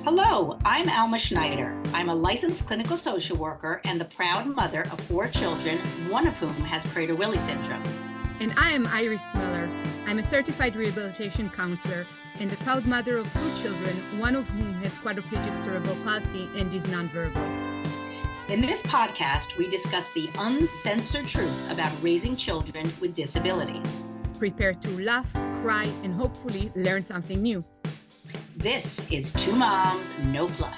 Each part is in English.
Hello, I'm Alma Schneider. I'm a licensed clinical social worker and the proud mother of 4 children, one of whom has Prader-Willi syndrome. And I am Iris Miller. I'm a certified rehabilitation counselor and the proud mother of 2 children, one of whom has quadriplegic cerebral palsy and is nonverbal. In this podcast, we discuss the uncensored truth about raising children with disabilities. Prepare to laugh, cry, and hopefully learn something new. This is 2 Moms, No Fluff.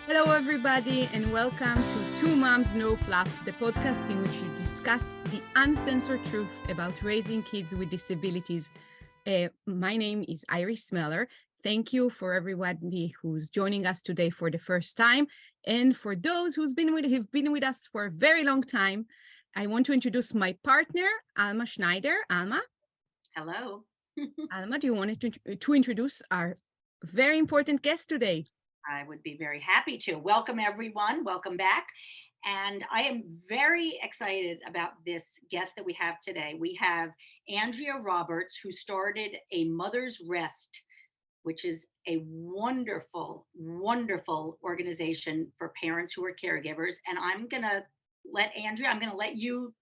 Hello, everybody, and welcome to 2 Moms, No Fluff, the podcast in which we discuss the uncensored truth about raising kids with disabilities. My name is Iris Miller. Thank you for everybody who's joining us today for the first time. And for those who've been with us for a very long time, I want to introduce my partner, Alma Schneider. Alma? Hello. Alma, do you want to introduce our very important guest today? I would be very happy to. Welcome, everyone. Welcome back. And I am very excited about this guest that we have today. We have Andrea Roberts, who started a Mother's Rest, which is a wonderful, wonderful organization for parents who are caregivers. And I'm going to let you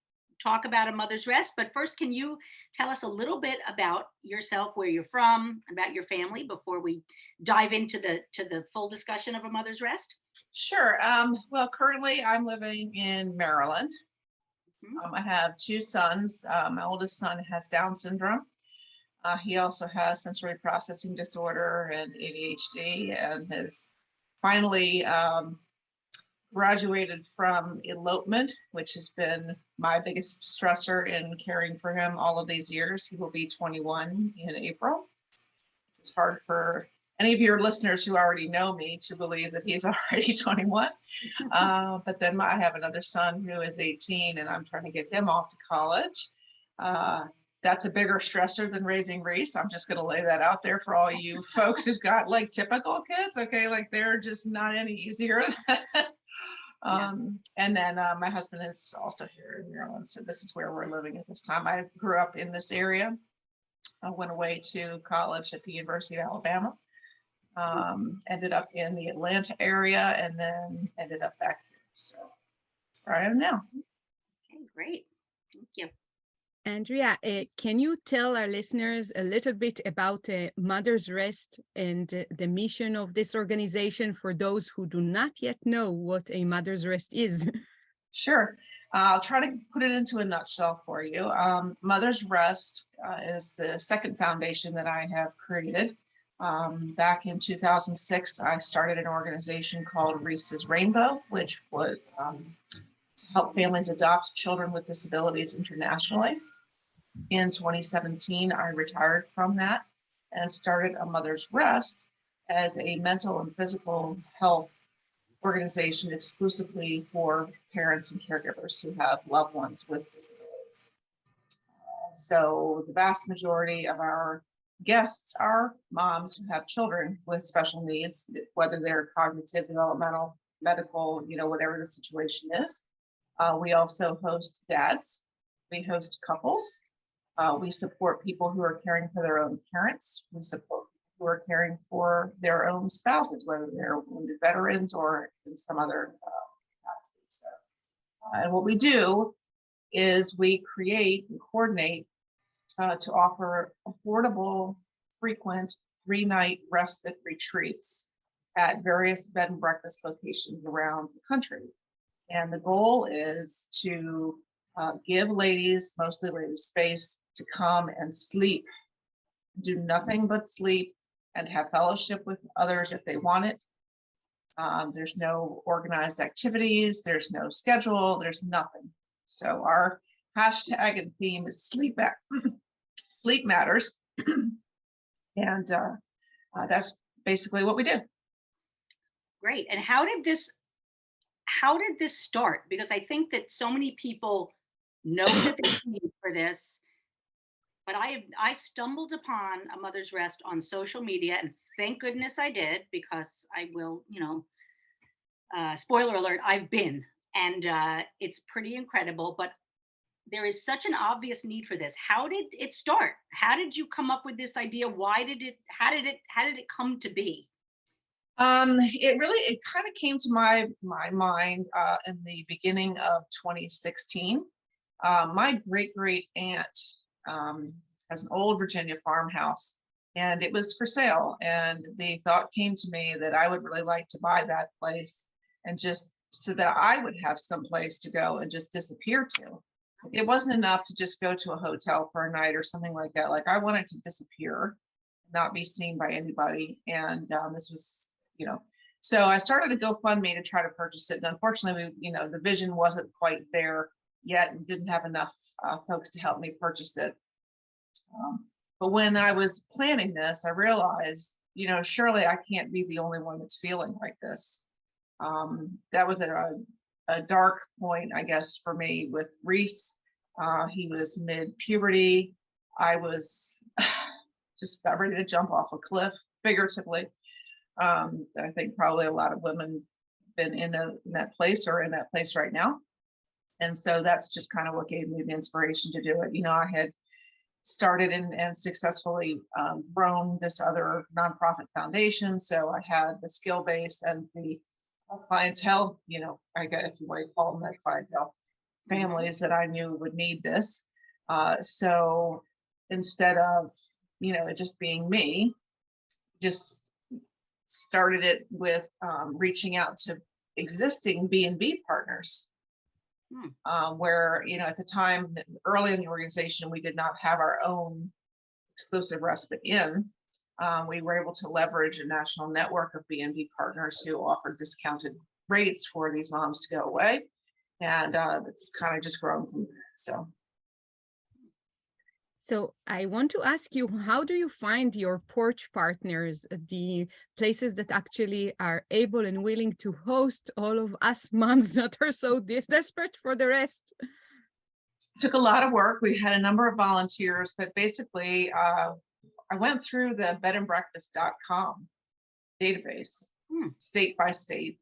talk about a Mother's Rest. But first, can you tell us a little bit about yourself, where you're from, about your family before we dive into the full discussion of a Mother's Rest? Sure. Well, currently I'm living in Maryland. I have 2 sons. My oldest son has Down syndrome. He also has sensory processing disorder and ADHD, and has finally graduated from elopement, which has been my biggest stressor in caring for him all of these years. He will be 21 in April. It's hard for any of your listeners who already know me to believe that he's already 21. But then I have another son who is 18, and I'm trying to get him off to college. That's a bigger stressor than raising Reese. I'm just going to lay that out there for all you folks who've got like typical kids. Okay, like they're just not any easier. And then my husband is also here in Maryland, so this is where we're living at this time. I grew up in this area. I went away to college at the University of Alabama, ended up in the Atlanta area, and then ended up back here. So that's where I am now. Okay, great. Thank you. Andrea, can you tell our listeners a little bit about Mother's Rest and the mission of this organization for those who do not yet know what a Mother's Rest is? Sure. I'll try to put it into a nutshell for you. Mother's Rest is the second foundation that I have created. Back in 2006, I started an organization called Reese's Rainbow, which would to help families adopt children with disabilities internationally. In 2017, I retired from that and started a Mother's Rest as a mental and physical health organization exclusively for parents and caregivers who have loved ones with disabilities. So the vast majority of our guests are moms who have children with special needs, whether they're cognitive, developmental, medical, whatever the situation is. We also host dads. We host couples. We support people who are caring for their own parents. We support people who are caring for their own spouses, whether they're wounded veterans or in some other capacity. So, and what we do is we create and coordinate to offer affordable, frequent 3-night respite retreats at various bed and breakfast locations around the country. And the goal is to give ladies, mostly ladies, space to come and sleep, do nothing but sleep, and have fellowship with others if they want it. There's no organized activities, there's no schedule, there's nothing. So our hashtag and theme is sleep matters. And that's basically what we do. Great. And how did this start? Because I think that so many people know that there's a need for this, but I stumbled upon a Mother's Rest on social media, and thank goodness I did, because I will, spoiler alert, I've been, and it's pretty incredible. But there is such an obvious need for this. How did it start? How did you come up with this idea? How did it come to be? It kind of came to my mind in the beginning of 2016. My great aunt has an old Virginia farmhouse, and it was for sale. And the thought came to me that I would really like to buy that place, and just so that I would have some place to go and just disappear to. It wasn't enough to just go to a hotel for a night or something like that. Like, I wanted to disappear, not be seen by anybody. And this was, so I started a GoFundMe to try to purchase it. And unfortunately, the vision wasn't quite there yet and didn't have enough folks to help me purchase it. But when I was planning this, I realized, surely I can't be the only one that's feeling like this. That was at a dark point, I guess, for me with Reese. He was mid-puberty. I was just about ready to jump off a cliff, figuratively. I think probably a lot of women have been in that place or in that place right now. And so that's just kind of what gave me the inspiration to do it. I had started and successfully grown this other nonprofit foundation. So I had the skill base and the clientele, I guess if you want to call them that, clientele, families that I knew would need this. So instead of, it just being me, just started it with reaching out to existing B&B partners. Where, at the time, early in the organization, we did not have our own exclusive respite inn. We were able to leverage a national network of B&B partners who offered discounted rates for these moms to go away. And that's kind of just grown from there. So I want to ask you, how do you find your porch partners, the places that actually are able and willing to host all of us moms that are so desperate for the rest? It took a lot of work. We had a number of volunteers, but basically I went through the bedandbreakfast.com database, state by state,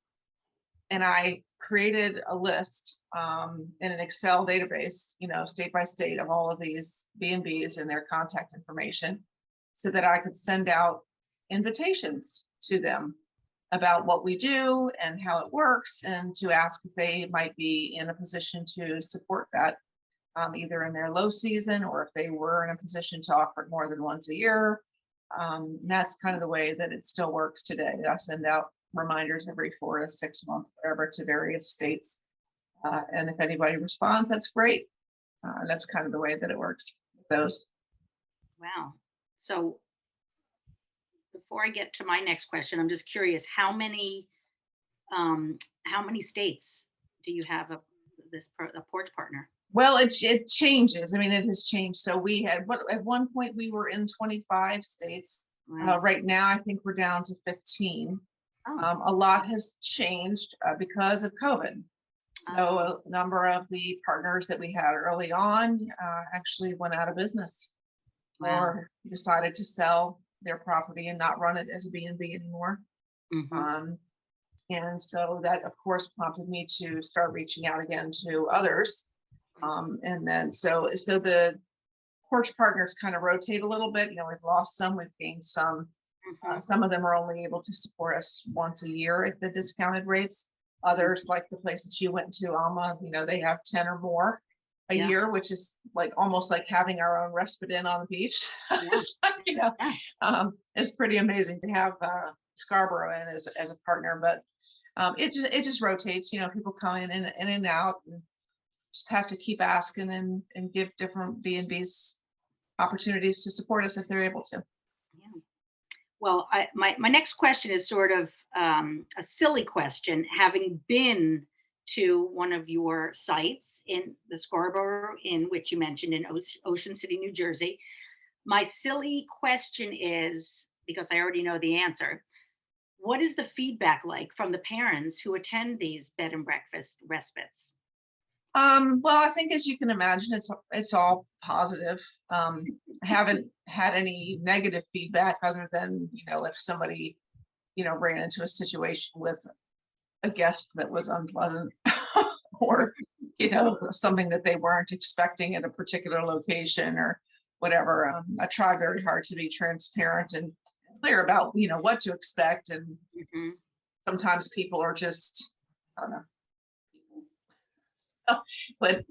and I created a list in an Excel database, state by state, of all of these B&Bs and their contact information, so that I could send out invitations to them about what we do and how it works, and to ask if they might be in a position to support that, either in their low season or if they were in a position to offer it more than once a year. That's kind of the way that it still works today. I send out reminders every 4 to 6 months, whatever, to various states. And if anybody responds, that's great. That's kind of the way that it works with those. Wow. So before I get to my next question, I'm just curious, how many states do you have a Porch Partner? Well, it changes. I mean, it has changed. So we had, at one point we were in 25 states. Wow. Right now, I think we're down to 15. A lot has changed because of COVID. So a number of the partners that we had early on actually went out of business. Wow. Or decided to sell their property and not run it as a B&B anymore. And so that, of course, prompted me to start reaching out again to others. And then so the Porch Partners kind of rotate a little bit. We've lost some, we've gained some. Some of them are only able to support us once a year at the discounted rates. Others, like the place that you went to, Alma, they have 10 or more a year, which is like almost like having our own respite inn on the beach. It's pretty amazing to have Scarborough in as a partner, but it just rotates. People come in and out, and just have to keep asking and give different B&Bs opportunities to support us if they're able to. Well, my next question is sort of a silly question. Having been to one of your sites in the Scarborough, in which you mentioned in Ocean City, New Jersey, my silly question is, because I already know the answer, what is the feedback like from the parents who attend these bed and breakfast respites? Well, I think, as you can imagine, it's all positive. I haven't had any negative feedback other than, if somebody, ran into a situation with a guest that was unpleasant or something that they weren't expecting at a particular location or whatever. I try very hard to be transparent and clear about, what to expect. And Mhm. sometimes people are just, I don't know. So, but,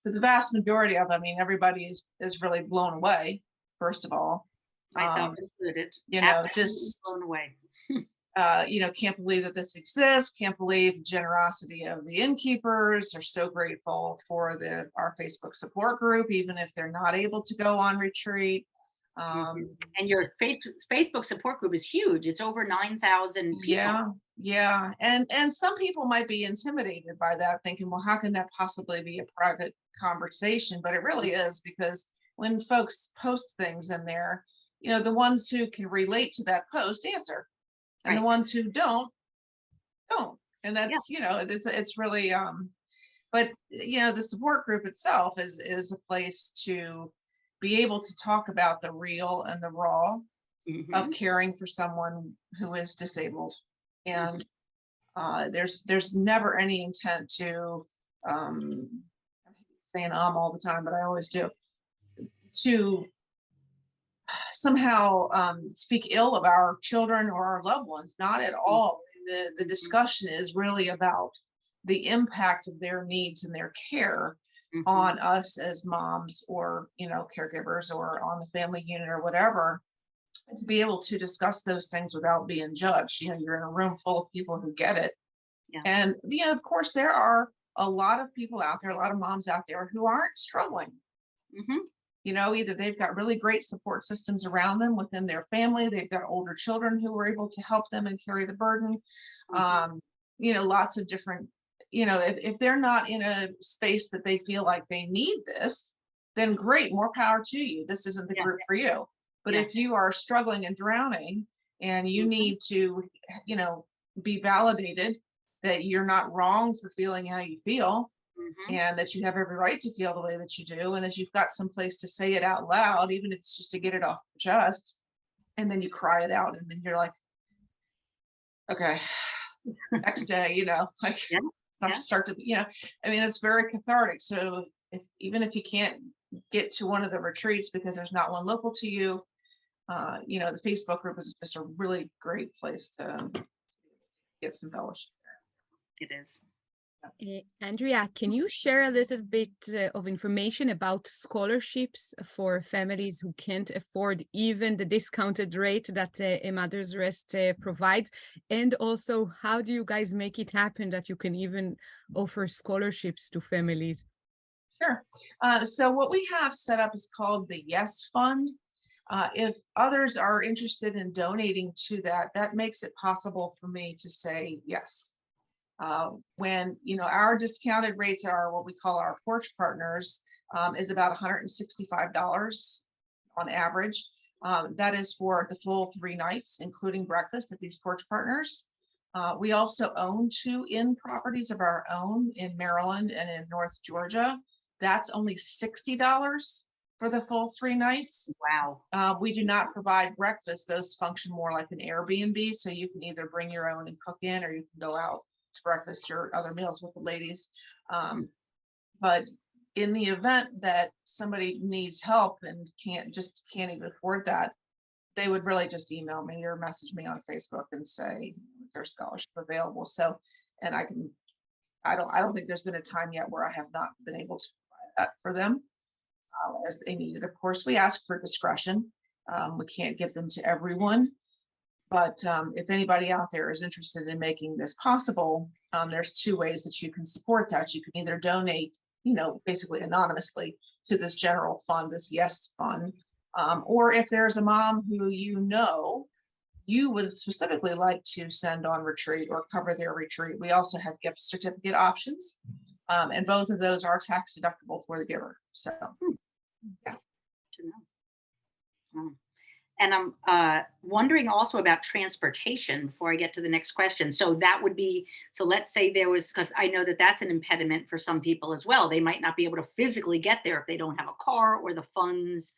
for the vast majority of, everybody is really blown away, first of all. Myself included. Absolutely Just blown away. can't believe that this exists, can't believe the generosity of the innkeepers. They're so grateful for our Facebook support group, even if they're not able to go on retreat. Mhm. And your Facebook support group is huge. It's over 9,000 people. Yeah. And some people might be intimidated by that, thinking, well, how can that possibly be a private conversation? But it really is, because when folks post things in there, the ones who can relate to that post answer. And the Right. ones who don't. And Yeah. that's, it's really, but the support group itself is a place to be able to talk about the real and the raw of Mhm. caring for someone who is disabled. Mhm. And there's never any intent to, I hate saying all the time, but I always do, to somehow speak ill of our children or our loved ones. Not at all. The Mhm. discussion is really about the impact of their needs and their care Mhm. on us as moms or caregivers, or on the family unit or whatever, and to be able to discuss those things without being judged. You're in a room full of people who get it. Yeah. And of course there are a lot of people out there, a lot of moms out there who aren't struggling. Mhm. Either they've got really great support systems around them within their family, they've got older children who are able to help them and carry the burden. Mhm. Lots of different, if they're not in a space that they feel like they need this, then great, more power to you. This isn't the Yeah. group for you. But Yeah. if you are struggling and drowning and you Mhm. need to, be validated that you're not wrong for feeling how you feel, Mhm. and that you have every right to feel the way that you do, and that you've got some place to say it out loud, even if it's just to get it off your chest, and then you cry it out, and then you're like, okay, next day, like Yeah. Yeah. start to, it's very cathartic. So even if you can't get to one of the retreats because there's not one local to you, the Facebook group is just a really great place to get some fellowship. It is. Andrea, can you share a little bit of information about scholarships for families who can't afford even the discounted rate that A Mother's Rest provides? And also, how do you guys make it happen that you can even offer scholarships to families? Sure. So what we have set up is called the Yes Fund. If others are interested in donating to that, that makes it possible for me to say yes. When our discounted rates are what we call our Porch Partners, is about $165 on average. That is for the full 3 nights, including breakfast at these Porch Partners. We also own 2 inn properties of our own in Maryland and in North Georgia. That's only $60 for the full 3 nights. Wow. We do not provide breakfast. Those function more like an Airbnb. So you can either bring your own and cook in, or you can go out to breakfast or other meals with the ladies. But in the event that somebody needs help and can't even afford that, they would really just email me or message me on Facebook and say there's scholarship available. So, and I don't think there's been a time yet where I have not been able to provide that for them as they need it. Of course, we ask for discretion. We can't give them to everyone, but if anybody out there is interested in making this possible, there's 2 ways that you can support that. You can either donate, basically anonymously to this general fund, this Yes Fund, or if there's a mom who you would specifically like to send on retreat or cover their retreat, we also have gift certificate options, and both of those are tax deductible for the giver. So, yeah. To know. Mm. And I'm wondering also about transportation before I get to the next question. So that would be, so let's say there was, because I know that that's an impediment for some people as well. They might not be able to physically get there if they don't have a car or the funds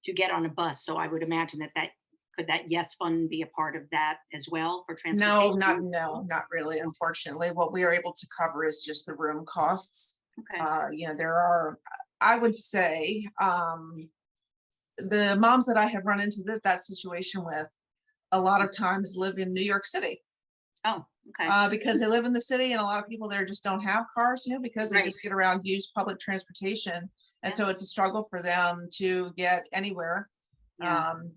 to get on a bus. So I would imagine that Could that Yes Fund be a part of that as well for No, transportation? not really. Unfortunately, what we are able to cover is just the room costs. Okay. There are, I would say, the moms that I have run into that situation with a lot of times live in New York City, Oh, okay. because they live in the city, and a lot of people there just don't have cars, because they Right. just get around, use public transportation. And Yeah. so it's a struggle for them to get anywhere. Yeah. Um,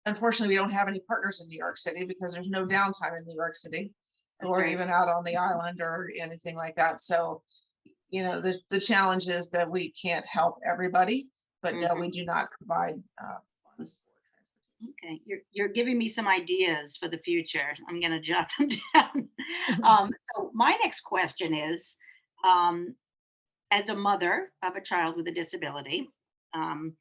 Unfortunately, we don't have any partners in New York City because there's no downtime in New York City That's or right. even out on the island or anything like that. So, the challenge is that we can't help everybody, but no, Mhm. we do not provide funds for Okay, you're giving me some ideas for the future. I'm going to jot them down. So my next question is, um, as a mother of a child with a disability, um,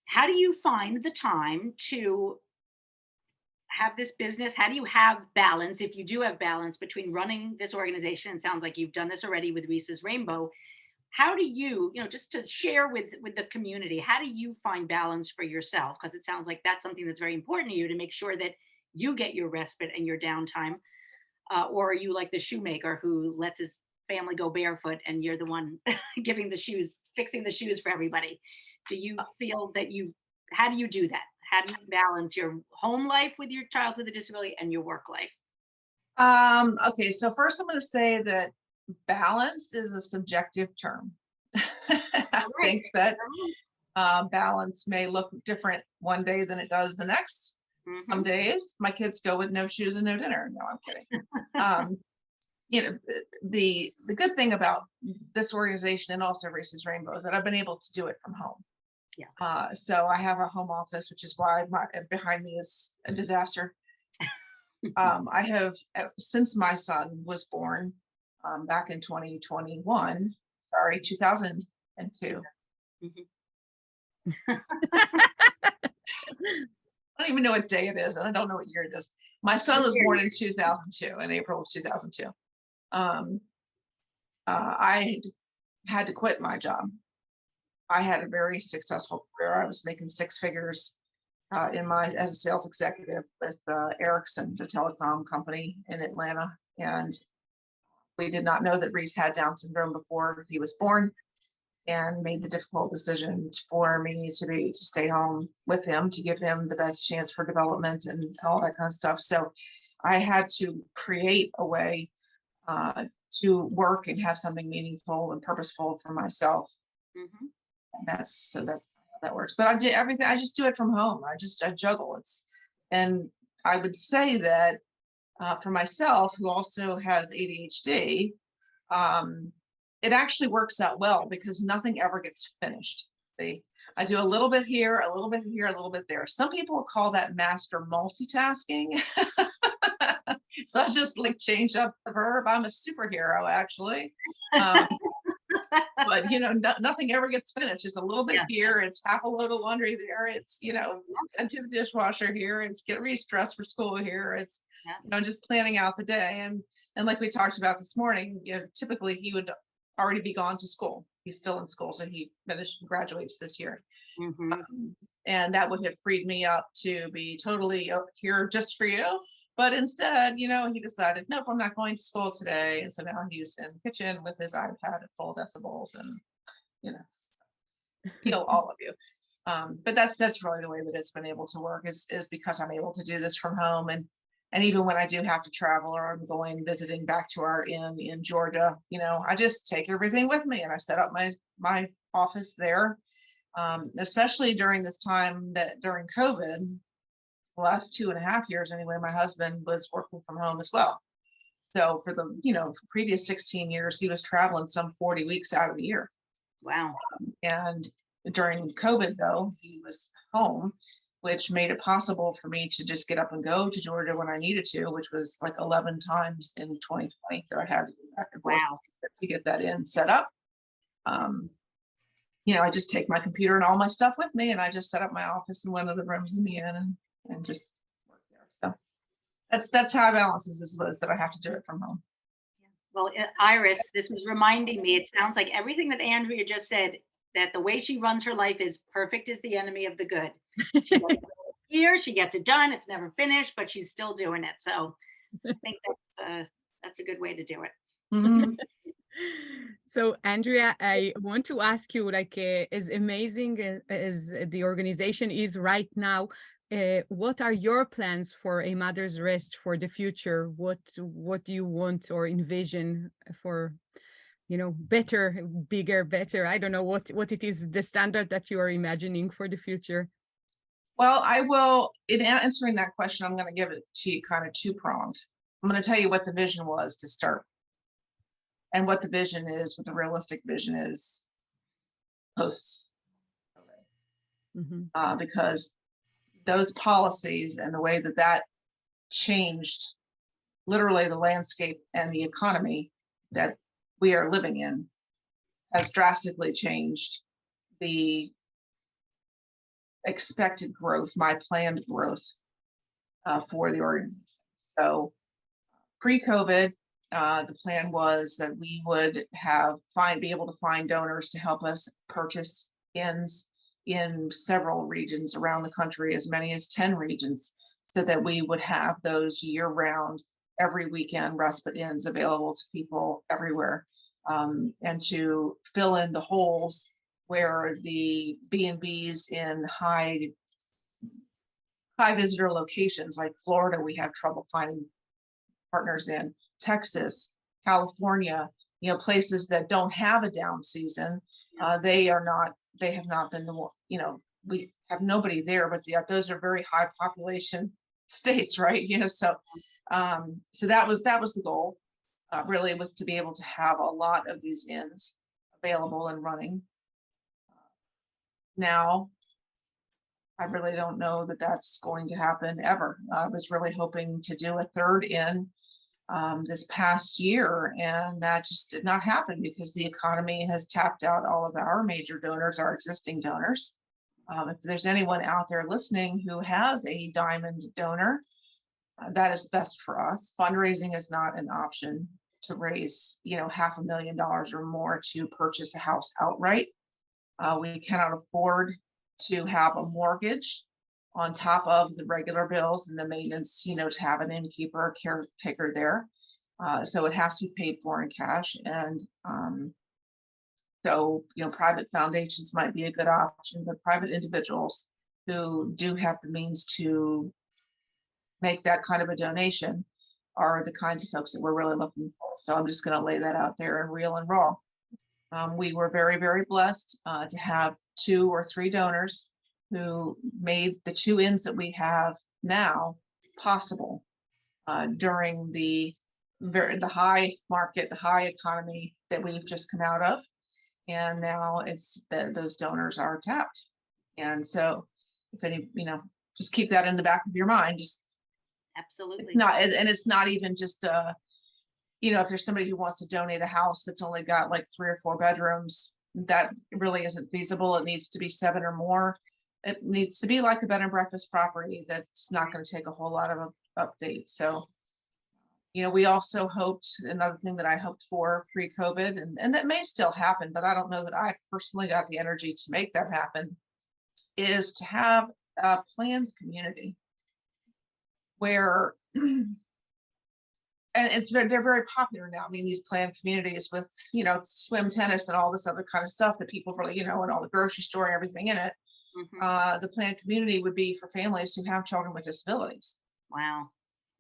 how do you find the time to have this business? How do you have balance, if you do have balance, between running this organization? It sounds like you've done this already with Reese's Rainbow. How do you, just to share with the community, how do you find balance for yourself? Because it sounds like that's something that's very important to you, to make sure that you get your respite and your downtime. Or are you like the shoemaker who lets his family go barefoot and you're the one giving the shoes, fixing the shoes for everybody? Do you feel that how do you do that? How do you balance your home life with your child with a disability and your work life? Okay, so first I'm going to say that balance is a subjective term. I All right. think that balance may look different one day than it does the next. Some Mm-hmm. days my kids go with no shoes and no dinner. No, I'm kidding. Um, the good thing about this organization and also Races Rainbow is that I've been able to do it from home. Yeah. So I have a home office, which is why behind me is a disaster. I have, since my son was born, back in 2021, sorry, 2002. Mhm. I don't even know what day it is, and I don't know what year it is. My son was born in 2002, in April of 2002. Um, I had to quit my job. I had a very successful career. I was making six figures as a sales executive with Ericsson, the telecom company in Atlanta, and we did not know that Reese had Down syndrome before he was born, and made the difficult decision for me to stay home with him to give him the best chance for development and all that kind of stuff. So I had to create a way to work and have something meaningful and purposeful for myself. Mhm. And that's how that works. But I did everything. I just do it from home. I juggle. And I would say that for myself, who also has ADHD, it actually works out well because nothing ever gets finished. I do a little bit here, a little bit here, a little bit there. Some people call that master multitasking. So I just like change up the verb. I'm a superhero, actually. But nothing ever gets finished. It's a little bit Yeah. here. It's half a load of laundry there. It's empty the dishwasher here. It's get Reese dressed for school here. It's Yeah. just planning out the day. And like we talked about this morning, typically he would already be gone to school. He's still in school, so he graduates this year. Mhm. And that would have freed me up to be totally here just for you. But instead, he decided, nope, I'm not going to school today. And so now he's in the kitchen with his iPad at full decibels and, heal all of you. But that's really the way that it's been able to work is because I'm able to do this from home. And even when I do have to travel or I'm going visiting back to our inn in Georgia, I just take everything with me and I set up my office there. Especially during this time during COVID, the last 2.5 years anyway, my husband was working from home as well. So for the previous 16 years, he was traveling some 40 weeks out of the year. Wow. And during COVID, though, he was home, which made it possible for me to just get up and go to Georgia when I needed to, which was like 11 times in 2020 that I had to go back and forth Wow. to get that in set up. I just take my computer and all my stuff with me, and I just set up my office in one of the rooms in the inn and just work there. So that's how I balance is that I have to do it from home. Well, Iris, this is reminding me, it sounds like everything that Andrea just said that the way she runs her life is perfect is the enemy of the good. She does it here, she gets it done. It's never finished, but she's still doing it. So I think that's a good way to do it. Mhm. So, Andrea, I want to ask you, like, as amazing as the organization is right now, what are your plans for a mother's rest for the future? What do you want or envision for, better, bigger, better? I don't know what it is, the standard that you are imagining for the future. Well, I will, in answering that question, I'm going to give it to you kind of two-pronged. I'm going to tell you what the vision was to start and what the vision is, what the realistic vision is post. Because those policies and the way that changed literally the landscape and the economy that we are living in has drastically changed the expected growth, my planned growth for the organization. So pre-COVID, the plan was that we would be able to find donors to help us purchase ins in several regions around the country, as many as 10 regions, so that we would have those year-round, every weekend respite ins available to people everywhere, and to fill in the holes where the B&Bs in high visitor locations like Florida, we have trouble finding partners in. Texas, California, places that don't have a down season, they have not been we have nobody there, but those are very high population states, right? So that was the goal. Really was to be able to have a lot of these inns available and running. Now, I really don't know that that's going to happen ever. I was really hoping to do a third inn this past year, and that just did not happen because the economy has tapped out all of our major donors, our existing donors. If there's anyone out there listening who has a diamond donor, that is best for us. Fundraising is not an option to raise, $500,000 or more to purchase a house outright. We cannot afford to have a mortgage on top of the regular bills and the maintenance, to have an innkeeper or caretaker there. So it has to be paid for in cash. And so, private foundations might be a good option, but private individuals who do have the means to make that kind of a donation are the kinds of folks that we're really looking for. So I'm just going to lay that out there in real and raw. We were very, very blessed to have 2 or 3 donors who made the 2 inns that we have now possible during the high market, the high economy that we've just come out of. And now it's those donors are tapped. And so if any, just keep that in the back of your mind. Just absolutely. It's not even just if there's somebody who wants to donate a house that's only got like 3 or 4 bedrooms, that really isn't feasible. It needs to be 7 or more. It needs to be like a bed and breakfast property that's not going to take a whole lot of updates. So, we also hoped, another thing that I hoped for pre-COVID, and that may still happen, but I don't know that I personally got the energy to make that happen, is to have a planned community where and they're very popular now. I mean, these planned communities with, swim, tennis, and all this other kind of stuff that people really, and all the grocery store and everything in it. Mm-hmm. The planned community would be for families who have children with disabilities. Wow.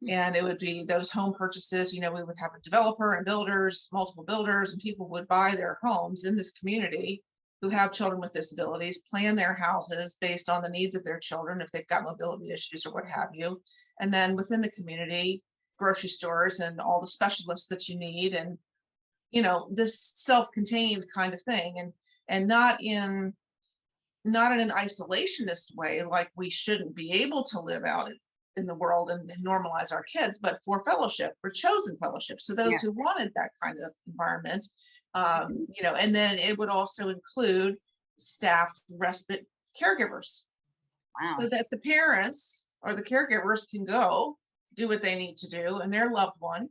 And it would be those home purchases, we would have a developer and builders, multiple builders, and people would buy their homes in this community who have children with disabilities, plan their houses based on the needs of their children, if they've got mobility issues or what have you. And then within the community, grocery stores and all the specialists that you need, and this self-contained kind of thing, and not in an isolationist way, like we shouldn't be able to live out in the world and normalize our kids, but for fellowship, for chosen fellowship. So those who wanted that kind of environment, and then it would also include staffed respite caregivers. Wow. So that the parents or the caregivers can go do what they need to do, and their loved one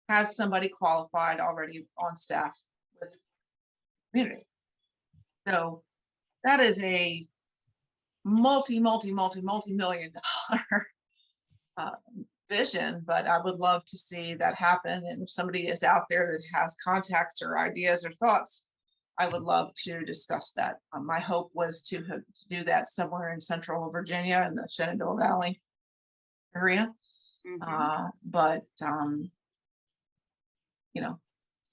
has somebody qualified already on staff with community. So that is a multi-million dollar uh, vision, but I would love to see that happen. And if somebody is out there that has contacts or ideas or thoughts, I would love to discuss that. My hope was to do that somewhere in Central Virginia in the Shenandoah Valley area. But you know,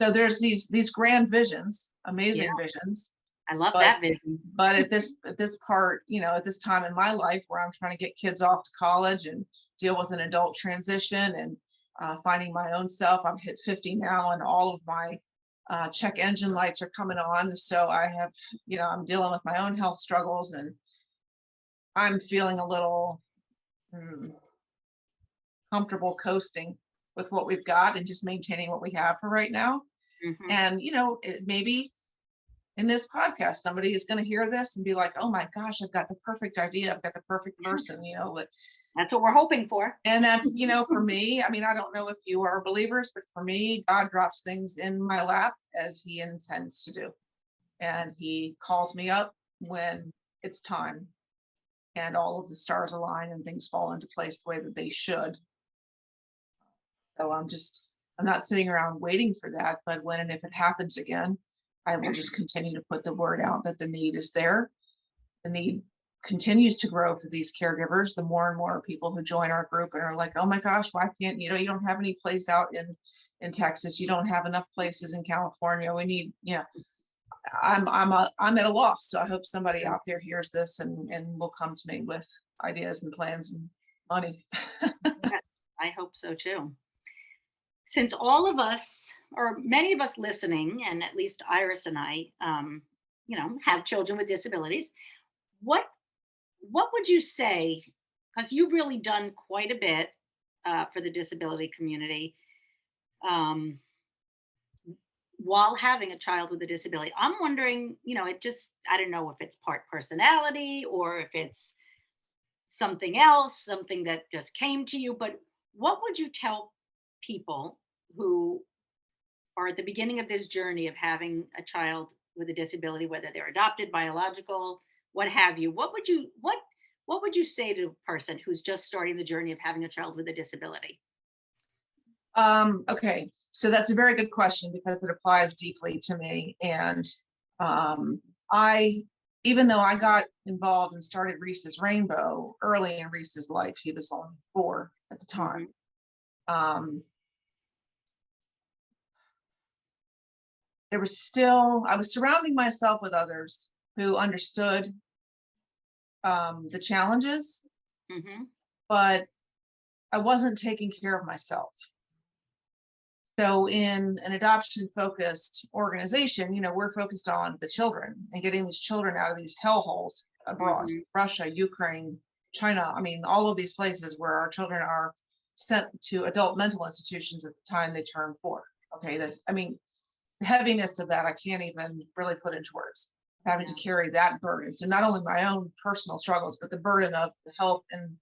so there's these grand visions, amazing visions. I love that vision. But at this part, at this time in my life where I'm trying to get kids off to college and deal with an adult transition and finding my own self, I'm hit 50 now, and all of my check engine lights are coming on. So I have, I'm dealing with my own health struggles, and I'm feeling a little comfortable coasting with what we've got and just maintaining what we have for right now. And, maybe in this podcast, somebody is going to hear this and be like, oh my gosh, I've got the perfect idea. I've got the perfect person, That's what we're hoping for. And that's, for me, I mean, I don't know if you are believers, but for me, God drops things in my lap as he intends to do. And he calls me up when it's time, and all of the stars align and things fall into place the way that they should. So I'm not sitting around waiting for that, but when and if it happens again, I will just continue to put the word out that the need is there. The need continues to grow for these caregivers. The more and more people who join our group and are like, oh my gosh, why can't, you don't have any place out in Texas. You don't have enough places in California. We need, I'm at a loss. So I hope somebody out there hears this and will come to me with ideas and plans and money. Yes, I hope so too. Since all of us, or many of us listening, and at least Iris and I, have children with disabilities, what would you say, because you've really done quite a bit for the disability community while having a child with a disability? I'm wondering, I don't know if it's part personality or if it's something else, something that just came to you, but what would you tell people who are at the beginning of this journey of having a child with a disability, whether they're adopted, biological, what have you? What would you say to a person who's just starting the journey of having a child with a disability? Okay, so that's a very good question because it applies deeply to me. And even though I got involved and started Reese's Rainbow early in Reese's life, he was only 4 at the time. I was surrounding myself with others who understood the challenges, but I wasn't taking care of myself. So in an adoption focused organization, we're focused on the children and getting these children out of these hellholes abroad, Russia, Ukraine, China. I mean, all of these places where our children are sent to adult mental institutions at the time they turn 4. Okay, the heaviness of that, I can't even really put into words, having to carry that burden. So not only my own personal struggles, but the burden of the health and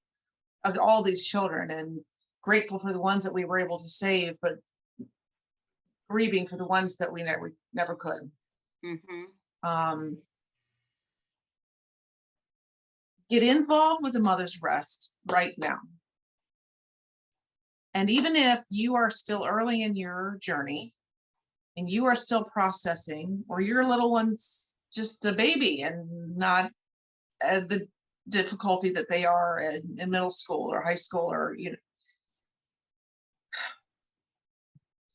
of all these children, and grateful for the ones that we were able to save, but grieving for the ones that we never could. Get involved with a mother's rest right now. And even if you are still early in your journey and you are still processing, or your little one's just a baby and not the difficulty that they are in middle school or high school, or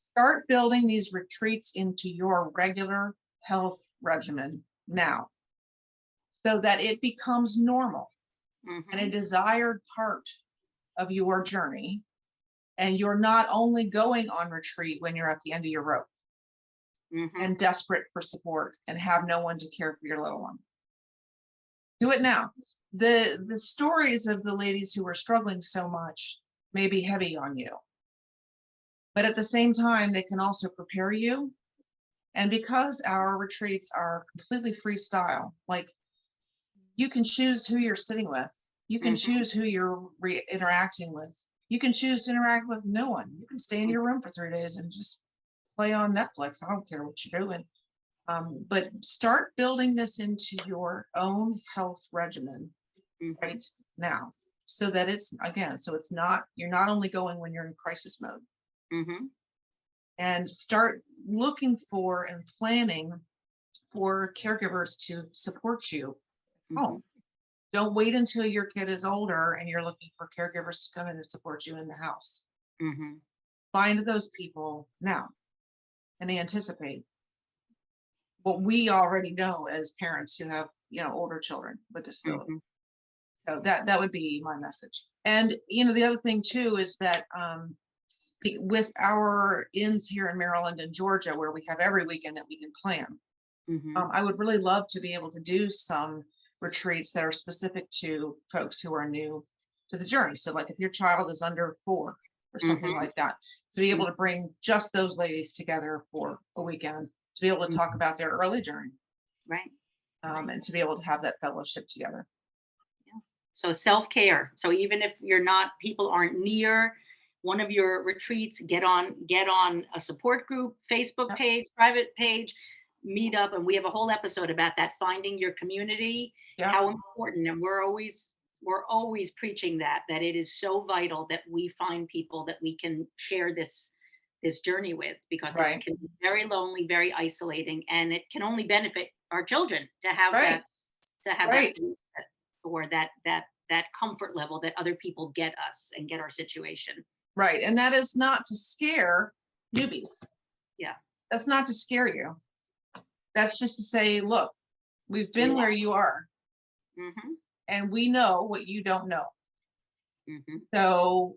start building these retreats into your regular health regimen now, so that it becomes normal and a desired part of your journey. And you're not only going on retreat when you're at the end of your rope and desperate for support and have no one to care for your little one. Do it now. The stories of the ladies who are struggling so much may be heavy on you, but at the same time, they can also prepare you. And because our retreats are completely freestyle, like you can choose who you're sitting with, you can choose who you're interacting with, you can choose to interact with no one. You can stay in your room for 3 days and just play on Netflix. I don't care what you're doing. But start building this into your own health regimen right now, so that it's, again, so it's not, you're not only going when you're in crisis mode. And start looking for and planning for caregivers to support you at home. Don't wait until your kid is older and you're looking for caregivers to come in and support you in the house. Find those people now and anticipate what we already know as parents who have, older children with disability. So that would be my message. And, the other thing too is that with our inns here in Maryland and Georgia, where we have every weekend that we can plan, I would really love to be able to do some retreats that are specific to folks who are new to the journey. So like if your child is under 4 or something like that, to be able to bring just those ladies together for a weekend, to be able to talk about their early journey. Right. And to be able to have that fellowship together. So self-care. So even if people aren't near one of your retreats, get on a support group, Facebook page, private page, meet up. And we have a whole episode about that, finding your community, how important. And we're always preaching that it is so vital that we find people that we can share this journey with, because it can be very lonely, very isolating, and it can only benefit our children to have that or that comfort level that other people get us and get our situation. Right. And that is not to scare newbies. Yeah. That's not to scare you. That's just to say, look, we've been where you are. And we know what you don't know. So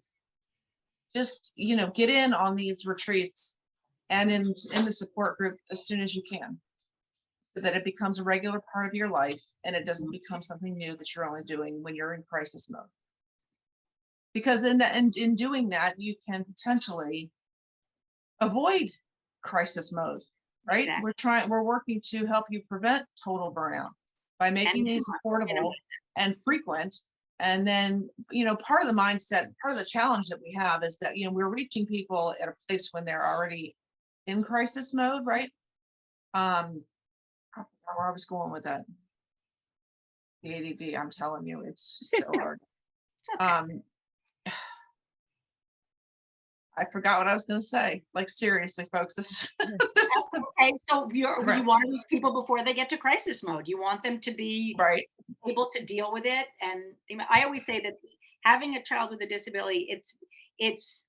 just, get in on these retreats and in the support group as soon as you can, so that it becomes a regular part of your life and it doesn't become something new that you're only doing when you're in crisis mode. Because in doing that, you can potentially avoid crisis mode, right? Exactly. We're working to help you prevent total burnout by making these affordable and frequent. And then, part of the mindset, part of the challenge that we have is that, we're reaching people at a place when they're already in crisis mode, right? I forgot where I was going with that. The ADD, I'm telling you, it's just so hard. I forgot what I was going to say. Like, seriously, folks, this is okay. So you want to reach people before they get to crisis mode. You want them to be able to deal with it. And I always say that having a child with a disability, it's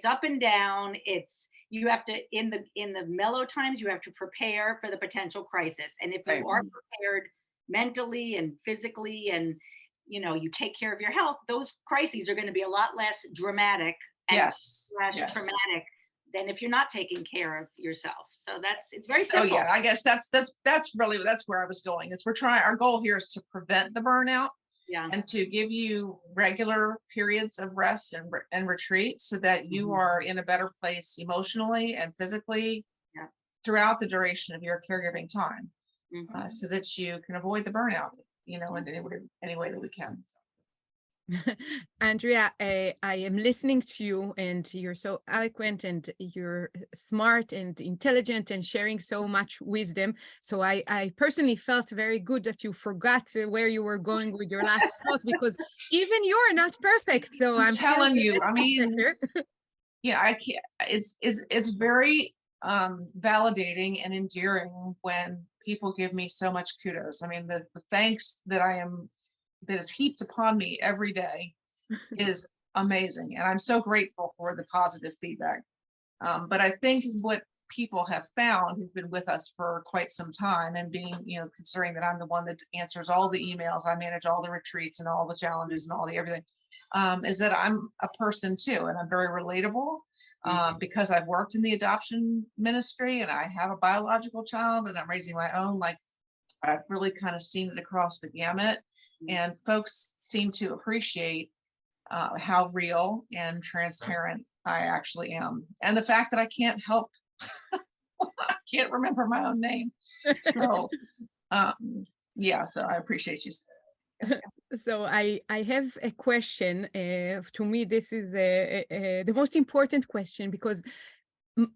up and down. You have to, in the mellow times, you have to prepare for the potential crisis. And if you are prepared mentally and physically, and you take care of your health, those crises are going to be a lot less dramatic and traumatic than if you're not taking care of yourself. So it's very simple. Oh yeah, I guess that's where I was going. Our goal here is to prevent the burnout, and to give you regular periods of rest and retreat, so that you are in a better place emotionally and physically throughout the duration of your caregiving time, so that you can avoid the burnout, in any way that we can. Andrea, I am listening to you, and you're so eloquent, and you're smart and intelligent, and sharing so much wisdom. So I personally felt very good that you forgot where you were going with your last thought, because even you're not perfect. So I'm telling you, I mean, I can't. It's very validating and endearing when people give me so much kudos. I mean, the thanks that is heaped upon me every day is amazing. And I'm so grateful for the positive feedback. But I think what people have found who've been with us for quite some time, and being, considering that I'm the one that answers all the emails, I manage all the retreats and all the challenges and all the everything, is that I'm a person too. And I'm very relatable because I've worked in the adoption ministry, and I have a biological child, and I'm raising my own. Like, I've really kind of seen it across the gamut. And folks seem to appreciate how real and transparent I actually am. And the fact that I can't help, I can't remember my own name. So, so I appreciate you. So I have a question. To me, this is the most important question, because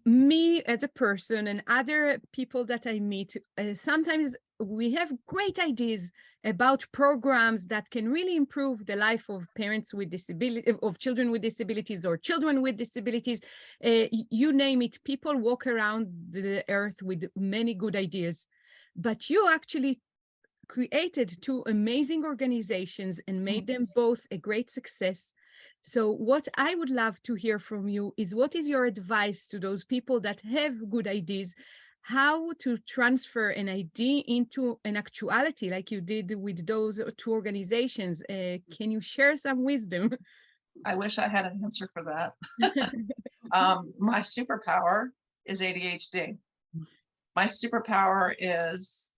me as a person and other people that I meet, sometimes we have great ideas about programs that can really improve the life of parents with disability, of children with disabilities or children with disabilities. You name it, people walk around the earth with many good ideas. But you actually created two amazing organizations and made them both a great success. So what I would love to hear from you is, what is your advice to those people that have good ideas, how to transfer an idea into an actuality like you did with those two organizations? Can you share some wisdom? I wish I had an answer for that. My superpower is ADHD. My superpower is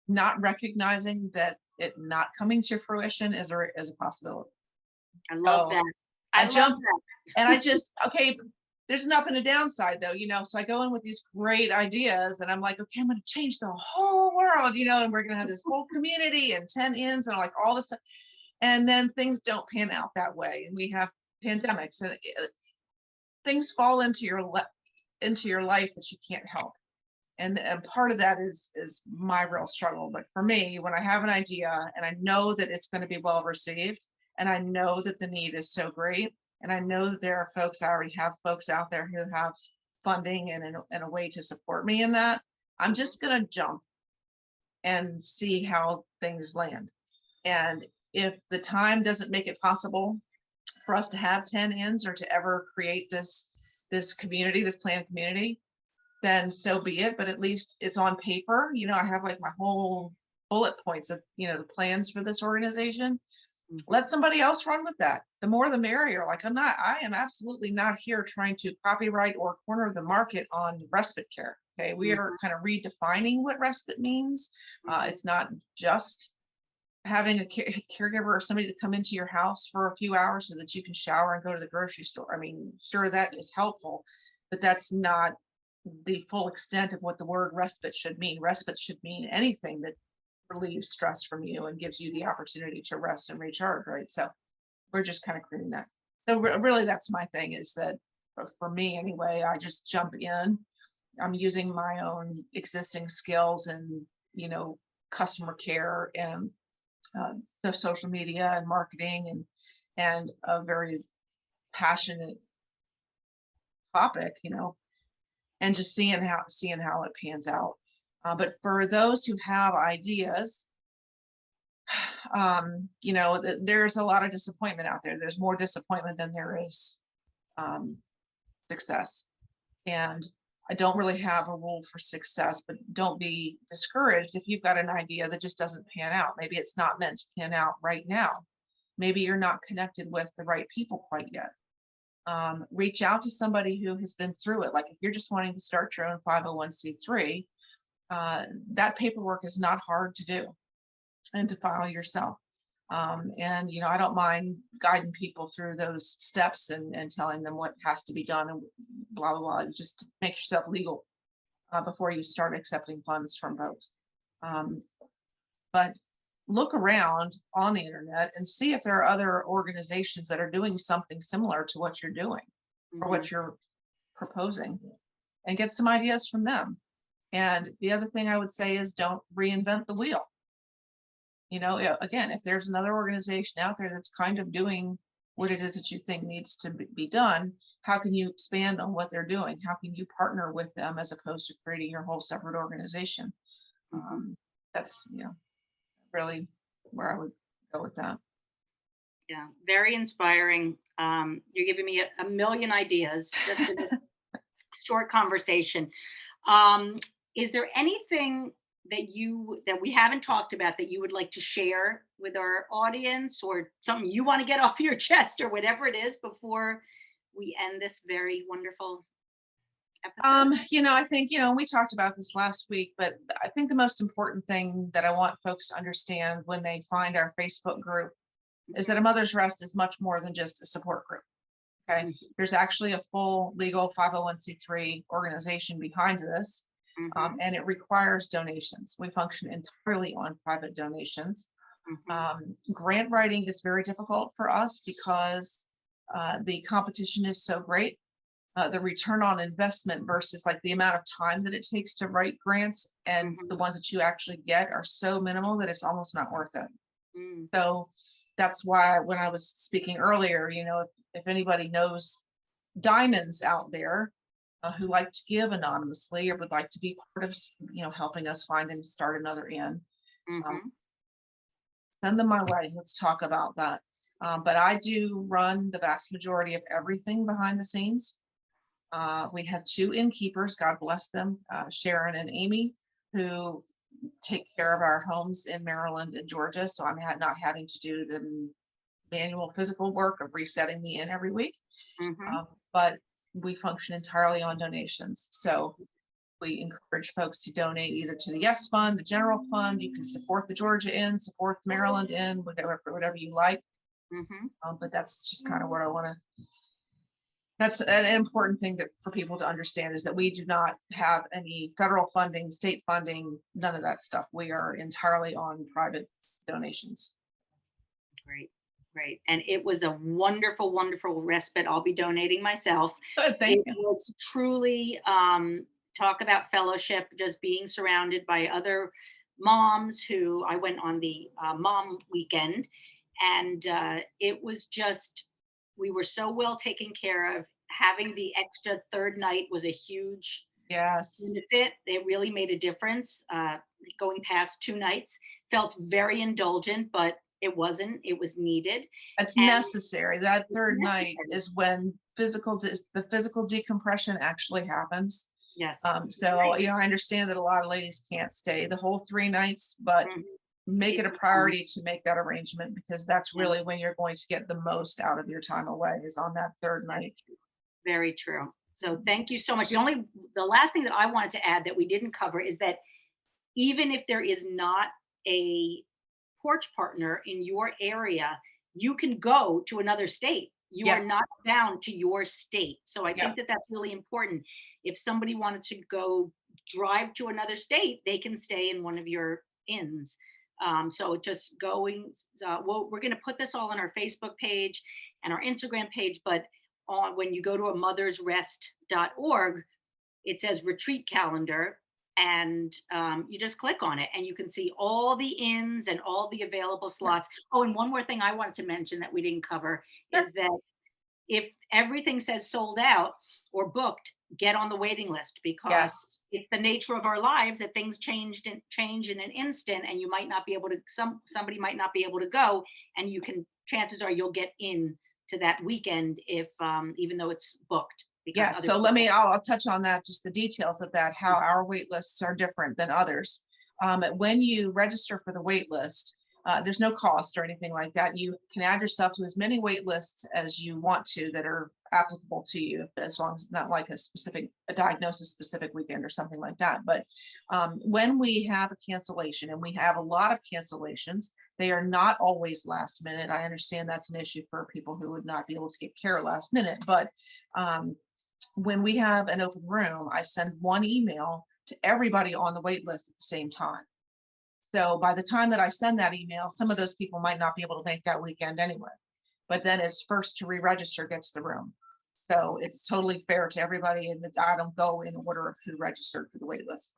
not recognizing that it not coming to fruition is a possibility. I love So that. I love jump that. and I just, okay, there's an up and a downside though, so I go in with these great ideas and I'm like, okay, I'm going to change the whole world, and we're going to have this whole community and 10 ins and like all this stuff. And then things don't pan out that way. And we have pandemics and things fall into your life that you can't help. And part of that is my real struggle. But for me, when I have an idea and I know that it's going to be well received, and I know that the need is so great, and I know that there are folks, I already have folks out there who have funding and a way to support me in that, I'm just going to jump and see how things land. And if the time doesn't make it possible for us to have 10 ins or to ever create this community, this planned community, then so be it. But at least it's on paper. I have like my whole bullet points of, the plans for this organization. Let somebody else run with that. The more the merrier. Like I am absolutely not here trying to copyright or corner the market on respite care. Okay. We are kind of redefining what respite means. It's not just having a caregiver or somebody to come into your house for a few hours so that you can shower and go to the grocery store. I mean, sure, that is helpful, but that's not the full extent of what the word respite should mean. Respite should mean anything that relieves stress from you and gives you the opportunity to rest and recharge, right? So we're just kind of creating that. So really, that's my thing, is that for me anyway, I just jump in. I'm using my own existing skills and, customer care and the social media and marketing and a very passionate topic, and just seeing how it pans out. But for those who have ideas, there's a lot of disappointment out there. There's more disappointment than there is success. And I don't really have a rule for success, but don't be discouraged if you've got an idea that just doesn't pan out. Maybe it's not meant to pan out right now. Maybe you're not connected with the right people quite yet. Reach out to somebody who has been through it. Like if you're just wanting to start your own 501c3, that paperwork is not hard to do and to file yourself. And I don't mind guiding people through those steps and telling them what has to be done and blah, blah, blah. Just to make yourself legal before you start accepting funds from folks. But look around on the internet and see if there are other organizations that are doing something similar to what you're doing or what you're proposing, and get some ideas from them. And the other thing I would say is, don't reinvent the wheel. Again, if there's another organization out there that's kind of doing what it is that you think needs to be done, how can you expand on what they're doing? How can you partner with them as opposed to creating your whole separate organization? That's, really where I would go with that. Yeah, very inspiring. You're giving me a million ideas just in this short conversation. Is there anything that we haven't talked about that you would like to share with our audience, or something you want to get off your chest, or whatever it is, before we end this very wonderful episode? I think, we talked about this last week, but I think the most important thing that I want folks to understand when they find our Facebook group is that A Mother's Rest is much more than just a support group. Okay. There's actually a full legal 501c3 organization behind this. And it requires donations. We function entirely on private donations. Grant writing is very difficult for us because The competition is so great. The return on investment versus like the amount of time that it takes to write grants and the ones that you actually get are so minimal that it's almost not worth it. Mm. So that's why when I was speaking earlier, if anybody knows diamonds out there who like to give anonymously or would like to be part of, helping us find and start another inn, send them my way. Let's talk about that. But I do run the vast majority of everything behind the scenes. We have 2 innkeepers, God bless them, Sharon and Amy, who take care of our homes in Maryland and Georgia. So I'm not having to do the manual physical work of resetting the inn every week. But we function entirely on donations. So we encourage folks to donate either to the Yes Fund, the General Fund. You can support the Georgia Inn, support the Maryland Inn, whatever you like. But that's just kind of what I want to. That's an important thing for people to understand is that we do not have any federal funding, state funding, none of that stuff. We are entirely on private donations. Great. And it was a wonderful, wonderful respite. I'll be donating myself. Thank you. It was truly talk about fellowship, just being surrounded by other moms who I went on the mom weekend, and it was just, we were so well taken care of. Having the extra third night was a huge benefit. It really made a difference. Going past 2 nights felt very indulgent, but it wasn't. It was needed. It's necessary. That third night is when the physical decompression actually happens. Yes. So I understand that a lot of ladies can't stay the whole 3 nights, but make it a priority to make that arrangement because that's really when you're going to get the most out of your time away is on that third night. Very true. So thank you so much. The last thing that I wanted to add that we didn't cover is that even if there is not a porch partner in your area, you can go to another state. You are not bound to your state. So I think that that's really important. If somebody wanted to go drive to another state, they can stay in one of your inns. So just going, we're going to put this all on our Facebook page and our Instagram page, but when you go to a mothersrest.org, it says retreat calendar, and you just click on it and you can see all the inns and all the available slots. Oh, and one more thing I wanted to mention that we didn't cover is that if everything says sold out or booked, get on the waiting list because it's the nature of our lives that things change in an instant, and you might not be able to. Somebody might not be able to go, and chances are you'll get in to that weekend if even though it's booked. So I'll touch on that, just the details of that, how our wait lists are different than others. When you register for the wait list, there's no cost or anything like that. You can add yourself to as many wait lists as you want to that are applicable to you, as long as it's not like a diagnosis specific weekend or something like that. But when we have a cancellation, and we have a lot of cancellations, they are not always last minute. I understand that's an issue for people who would not be able to get care last minute, but when we have an open room, I send one email to everybody on the wait list at the same time. So by the time that I send that email, some of those people might not be able to make that weekend anyway, but then it's first to re-register gets the room. So it's totally fair to everybody, and I don't go in order of who registered for the wait list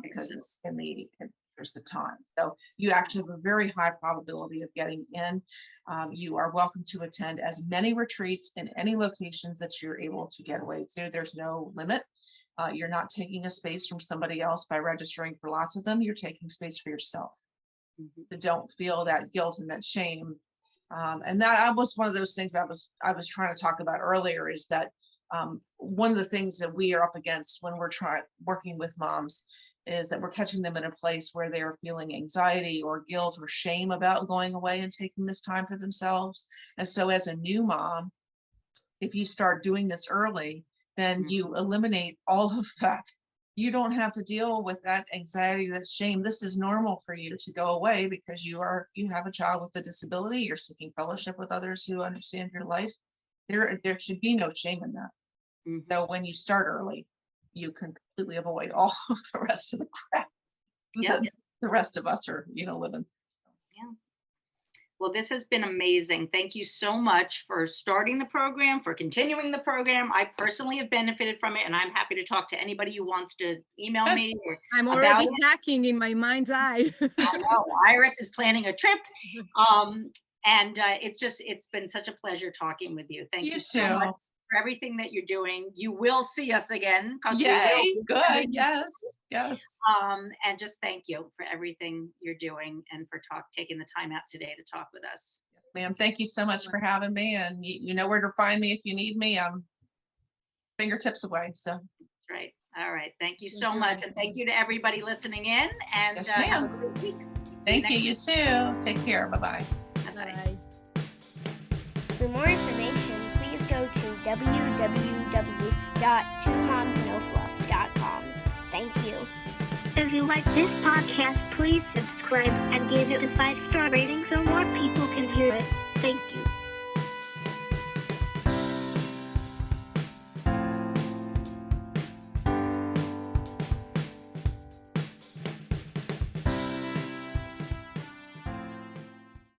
because it's in the interest of time. So you actually have a very high probability of getting in. You are welcome to attend as many retreats in any locations that you're able to get away to. There's no limit. You're not taking a space from somebody else by registering for lots of them. You're taking space for yourself. So don't feel that guilt and that shame. And that was one of those things I was trying to talk about earlier, is that one of the things that we are up against when we're working with moms is that we're catching them in a place where they are feeling anxiety or guilt or shame about going away and taking this time for themselves. And so as a new mom, if you start doing this early, then you eliminate all of that. You don't have to deal with that anxiety, that shame. This is normal for you to go away because you have a child with a disability. You're seeking fellowship with others who understand your life. There should be no shame in that. So when you start early, you can completely avoid all of the rest of the crap that the rest of us are, living. Well, this has been amazing. Thank you so much for starting the program, for continuing the program. I personally have benefited from it, and I'm happy to talk to anybody who wants to email Good. me I'm about already it. hacking in my mind's eye. I know Iris is planning a trip. It's been such a pleasure talking with you. Thank You you so much too. for everything that you're doing. You will see us again because we will Yay, be good. having- Yes, yes. and just thank you for everything you're doing and for taking the time out today to talk with us. Yes, ma'am. Thank you so much for having me. And you know where to find me if you need me. I'm fingertips away. So That's right. All right. Thank you Thank so you. much. And thank you to everybody listening in. And Yes, have a ma'am. great week. thank you. You too. Take care. Bye-bye. Bye-bye. Bye. For more information, please go to www.twomomsnofluff.com. Thank you. If you like this podcast, please subscribe and give it a 5-star rating so more people can hear it. Thank you.